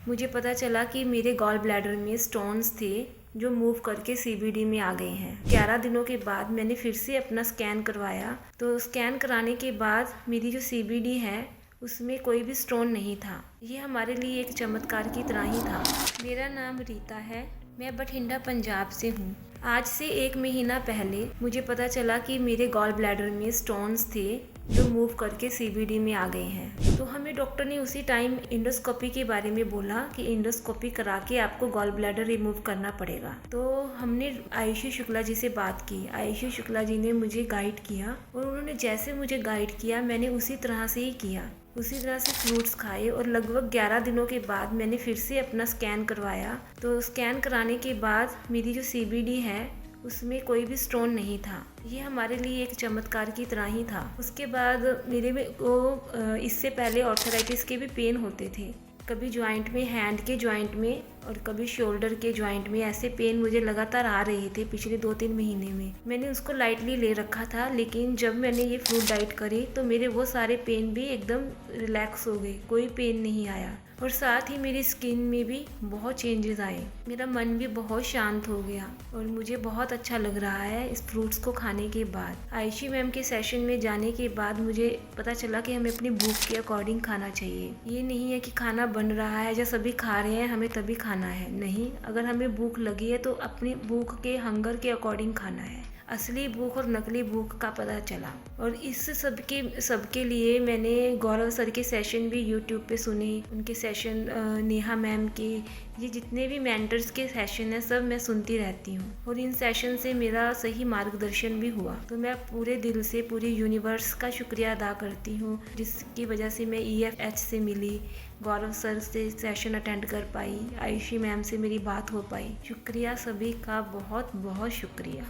मुझे पता चला कि मेरे गॉल ब्लैडर में स्टोन्स थे जो मूव करके सीबीडी में आ गए हैं। 11 दिनों के बाद मैंने फिर से अपना स्कैन करवाया, तो स्कैन कराने के बाद मेरी जो सीबीडी है उसमें कोई भी स्टोन नहीं था। ये हमारे लिए एक चमत्कार की तरह ही था। मेरा नाम रीता है, मैं बठिंडा पंजाब से हूँ। आज से 1 महीना पहले मुझे पता चला कि मेरे गॉल ब्लैडर में स्टोन्स थे जो मूव करके सीबीडी में आ गए हैं। तो हमें डॉक्टर ने उसी टाइम इंडोस्कोपी के बारे में बोला कि इंडोस्कोपी करा के आपको गॉल ब्लैडर रिमूव करना पड़ेगा। तो हमने आयुषी शुक्ला जी से बात की। आयुषी शुक्ला जी ने मुझे गाइड किया और उन्होंने जैसे मुझे गाइड किया मैंने उसी तरह से ही किया। उसी तरह से फ्रूट्स खाए और लगभग 11 दिनों के बाद मैंने फिर से अपना स्कैन करवाया। तो स्कैन कराने के बाद मेरी जो सीबीडी है उसमें कोई भी स्टोन नहीं था। ये हमारे लिए एक चमत्कार की तरह ही था। उसके बाद मेरे में इससे पहले ऑर्थराइटिस के भी पेन होते थे, कभी जॉइंट में, हैंड के जॉइंट में और कभी शोल्डर के जॉइंट में। ऐसे पेन मुझे लगातार आ रहे थे पिछले 2-3 महीने में। मैंने उसको लाइटली ले रखा था, लेकिन जब मैंने ये फ्रूट डाइट करी तो मेरे वो सारे पेन भी एकदम रिलैक्स हो गए, कोई पेन नहीं आया। और साथ ही मेरी स्किन में भी बहुत चेंजेस आए, मेरा मन भी बहुत शांत हो गया और मुझे बहुत अच्छा लग रहा है इस फ्रूट्स को खाने के बाद। आयुषी मैम के सेशन में जाने के बाद मुझे पता चला कि हमें अपनी भूख के अकॉर्डिंग खाना चाहिए। ये नहीं है कि खाना बन रहा है या सभी खा रहे हैं हमें तभी खाना है, नहीं। अगर हमें भूख लगी है तो अपनी भूख के, हंगर के अकॉर्डिंग खाना है। असली भूख और नकली भूख का पता चला। और इस सबके लिए मैंने गौरव सर के सेशन भी यूट्यूब पे सुने, उनके सेशन, नेहा मैम के, ये जितने भी मेंटर्स के सेशन हैं सब मैं सुनती रहती हूँ और इन सेशन से मेरा सही मार्गदर्शन भी हुआ। तो मैं पूरे दिल से पूरी यूनिवर्स का शुक्रिया अदा करती हूँ जिसकी वजह से मैं EFH से मिली, गौरव सर से सेशन अटेंड कर पाई, आयुषी मैम से मेरी बात हो पाई। शुक्रिया सभी का, बहुत बहुत शुक्रिया।